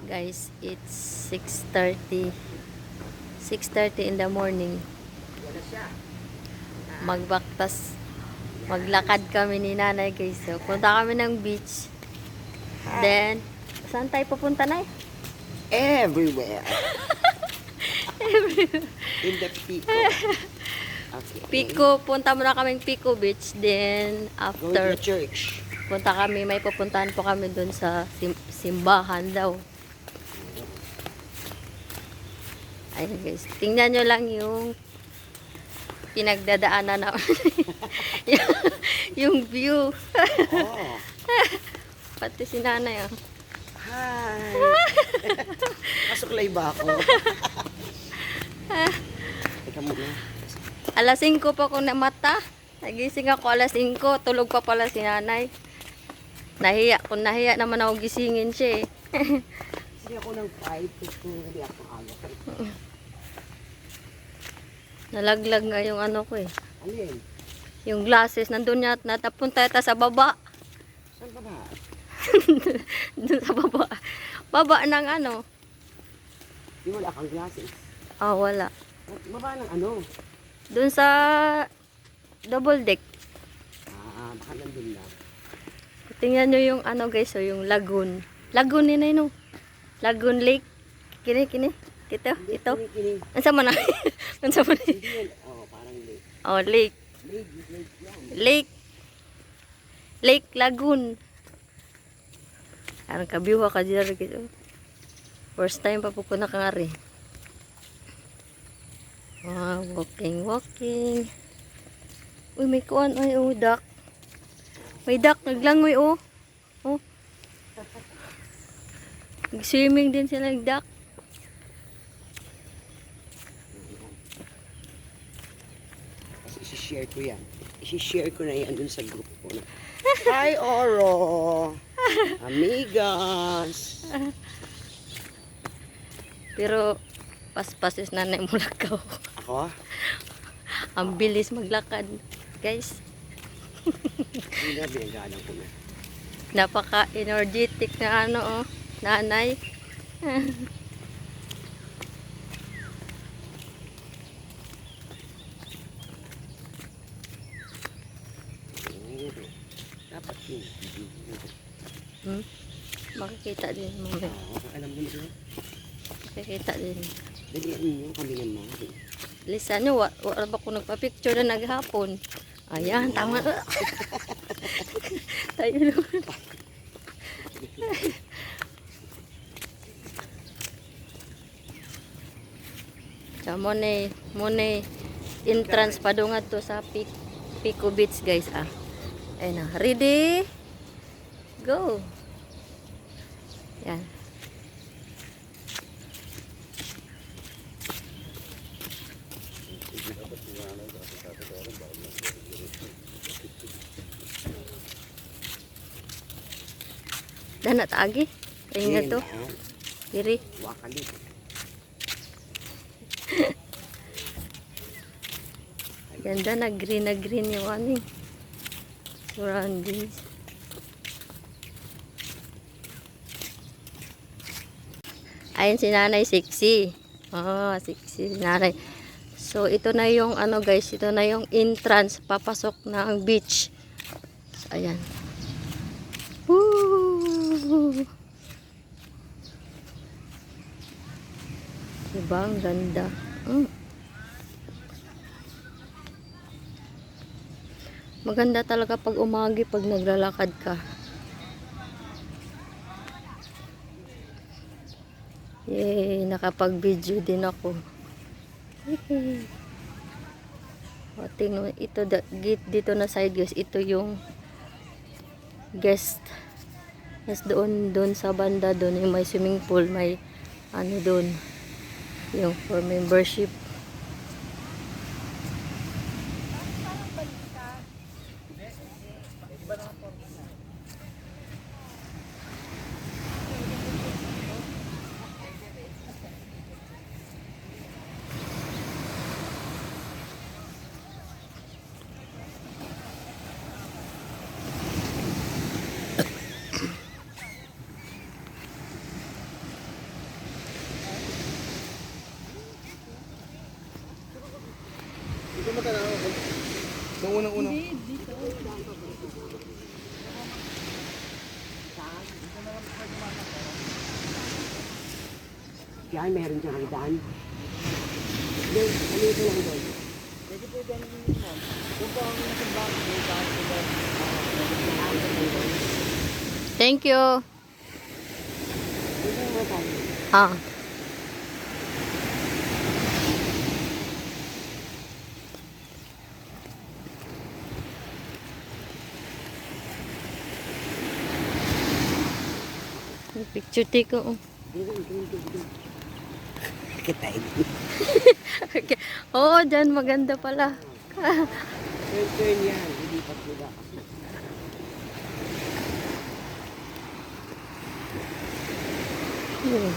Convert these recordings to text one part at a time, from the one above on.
Guys, it's 6:30. 6:30 in the morning. Maglakad kami ni nanay, guys. So, punta kami ng beach. Then, saan tayo pupunta, Nay? Everywhere. In the Pico. Okay. Pico, punta muna kaming Pico Beach. Then, Go to after, the church. punta kami, may pupuntahan po kami dun sa simbahan daw. Ayun, guys. Tingnan nyo lang yung pinagdadaanan na yung view. Oh. Pati si nanay, oh. Hi. Masuklay ba ako? Teka muna. Alas 5 pa ako na mata. Nagising ako alas 5. Tulog pa pala si nanay. Kung nahiya naman ako gisingin siya, eh. Sige ako ng 5 to hindi ako agad. Nalaglag nga yung ano ko, eh. Alin? Yung glasses, nandun niya, natapunta yata sa baba. Saan ba ba? Dun sa baba. Baba ng ano. Di wala kang glasses. Wala. Baba ng ano? Dun sa double deck. Baka nandun lang. Tingnan nyo yung ano, guys, so yung lagoon. Lagoon ni no? Lagoon Lake. Kini. Ito. Kining. Ansa man na? Ansa man na? Hindi yan. Parang lake. Lake. Lake yan. Lake Lagoon. Parang kabiwa ka dyan. First time pa po ko nakangari. Walking. Uy, may kuwan. Ay, duck. May duck. Naglangoy, oh. Nag-swimming din sila ng duck. Isi-share ko yan. Isi-share ko na yan dun sa group ko. Hi, Oro! Amigas! Pero, paspasis nanay mo lakaw. Ako? Ang bilis maglakad. Guys, Hindi na, binagalang ko na. napaka-energetic na ano, oh. Nanay. Dapat yun. Makikita din mamaya. Alam mo na. Makikita din. Dalian niyo kami naman. Lisan nyo, wala ba ko nagpa-picture na naghapon? Ayan, tama. Tayo naman. So, muna entrance padungat to sa Pico Beach, guys, ah. Ayun na. Ready? Go! Yan. Dana taagi. Ayun nga to. Diri. Wakali. Ganda na green yung ano, surroundings. Ayun si nanay, sexy. Sexy si nanay. So, ito na yung ano, guys. Ito na yung entrance. Papasok na ang beach. So, ayan. Woo! Diba? Ang ganda. Maganda talaga pag umagi, pag naglalakad ka. Yay! Nakapag-video din ako. Tingnan, ito gate dito na side, guys. Ito yung guest. Yes, doon sa banda doon yung may swimming pool, may ano doon yung for membership. unang-unang. Yan, meron dyan hagdan. Doon, ano ito lang doon? Pwede po dyan yung ma'am. Kung po ang simbang, may daan po dyan. Thank you. Ito yung mga tayo. Ah. Picture take ko. Kita ito. Okay. Oo, dyan maganda pala. Turn yan, hindi pa sila kasi. Hmm.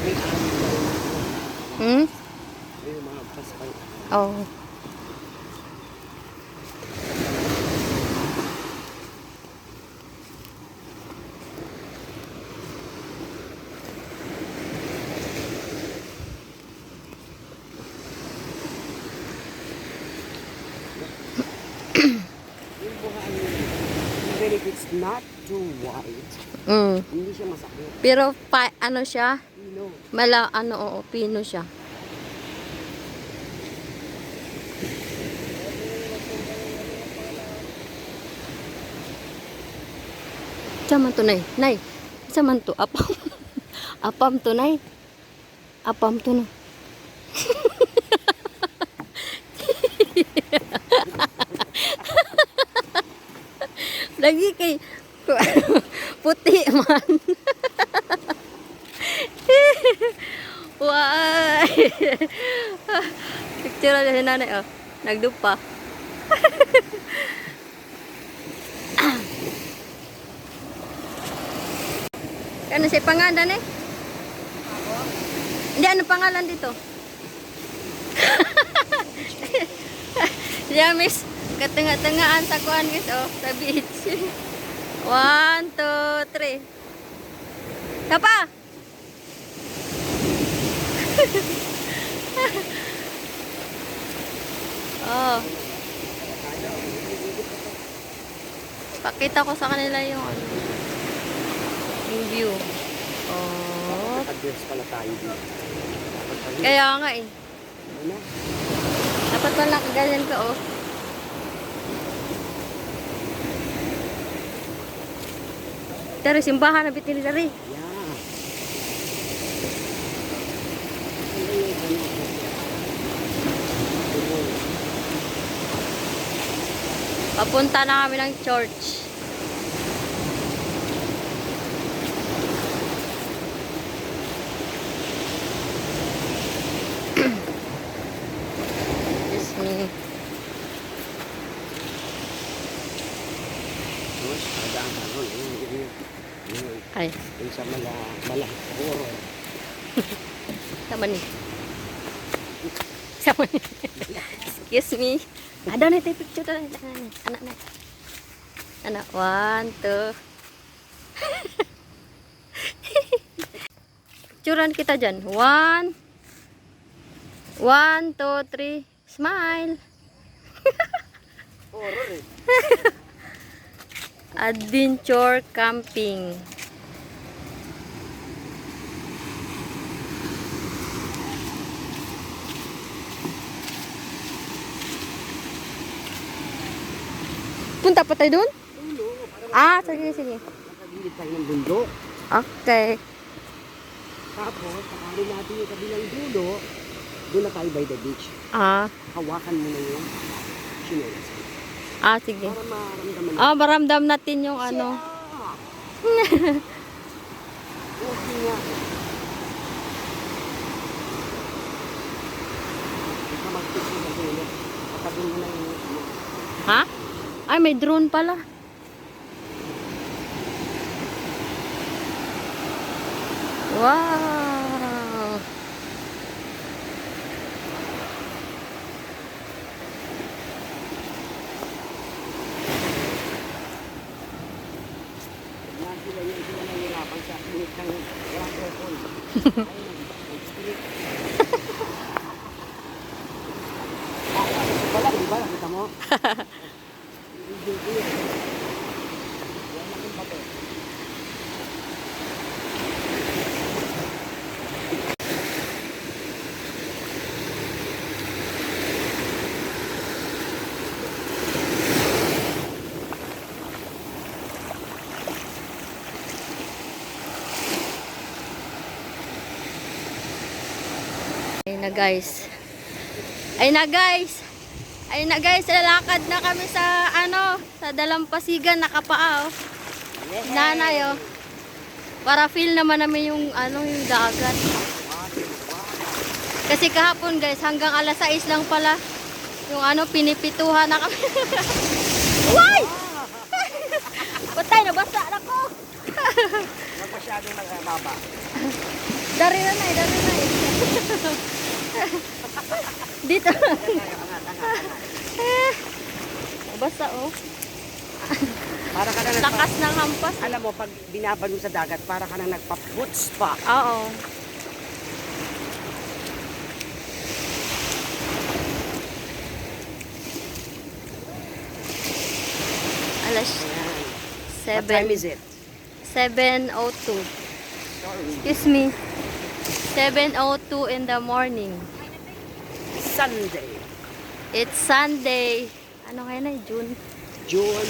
May amin daw. Hmm? May mga paspal. Oh. Yung buhaan yun, even if it's not too wide, Mm. hindi siya masakit. Pero ano siya? You know, Oo, pino siya. Saman to, nay. Nay. Saman to. Apam. Apam to, nay. Apam to, no. Lagi kay puti man. Why? Picture na si nanay, oh. Nagdupa. Ano siya pangalan eh? Hindi, ano pangalan dito? Yeah, miss. Katanga-tangaan sa kuan, guys, oh. Sa beach. 1, 2, 3. Tapa! Oh. Pakita ko sa kanila yung ano, yung view. Oh. naka-dress pala tayo dito. Dapat pala. Kaya nga eh. Ano? Dapat pala ganyan ka oh. Dari simbahan na bitin dari. Yeah. Ano yung ano? Papunta na kami ng church. Excuse me. Tapos, ada ang ano, yung Ay, sa malahipuro. sama ni. Sama ni. Excuse me. Ada na tayo picture na. Anak na. Anak, 1, 2. Picturean kita dyan. 1, 1, 2, 3. Smile. Horror eh. Adventure camping. Punta pa tayo doon? Ah, sige, sige. Nakagilid tayo ng bundok. Okay. Tapos, sakarin natin yung kabilang dulo. Doon na tayo by the beach. Ah, Hawakan mo na yung chinelas. sige. Para maramdaman Ah, maramdam natin yung ano. Okay nga. Ika mag-picture na dulo. Patabi mo na yung ano. Ha? Ay, may drone pala. Wow! Yan sila yung sila nahihirapan sa init ng walang aircon. Ayun, nag-split. Wala, di ba? Nakita mo? Video ko yun. Yan lang yung bato. Ayun na guys. Ayun na guys. Ayun na guys, lalakad na kami sa ano, sa Dalampasigan, nakapaa oh. Nanay oh. Para feel naman namin yung ano, yung dagat. Kasi kahapon guys, hanggang alas 6 lang pala. Yung ano, pinipituhan na kami. Uy! Patay, nabasa na ko. Huwag masyadong nagbaba. Dari na na, dari na. Dito. Basta oh. Para ka na Lakas ng hampas. Alam mo, pag binabalon sa dagat, para ka na nagpa-foot spa. Oo. Alas What time 7. is it? 7:02. Sorry. Excuse me. 7:02 in the morning. Sunday. It's Sunday. Ano kaya na? June June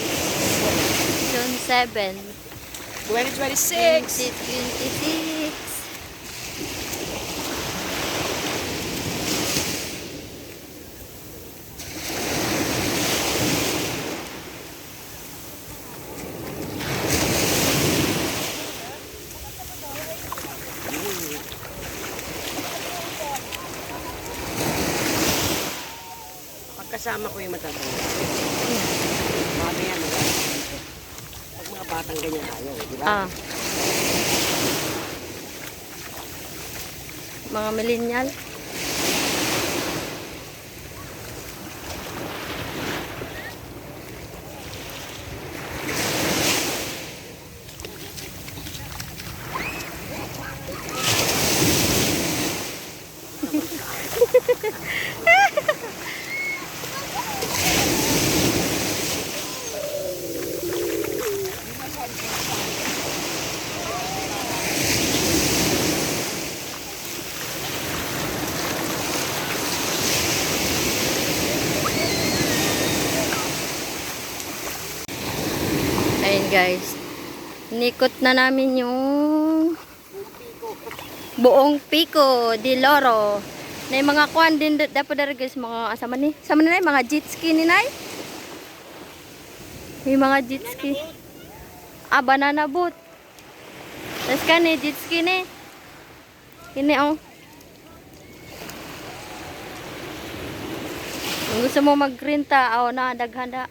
7. 2026. 2026. Pagkasama ko yung matatanda. Baka yan, mag-aasal. Pag mga batang ganyan ayaw, di ba? Ah. Mga millennial. Ayun guys. Nikot na namin yung buong Pico de Loro. Na yung mga kuan din dapat dari guys, mga asama ni. Sama ni mga jet ski ni Nay. May mga jet ski. Ah, banana boat. Tas kani jet ski ni. Ini oh. Kung gusto mo magrenta, na daghanda.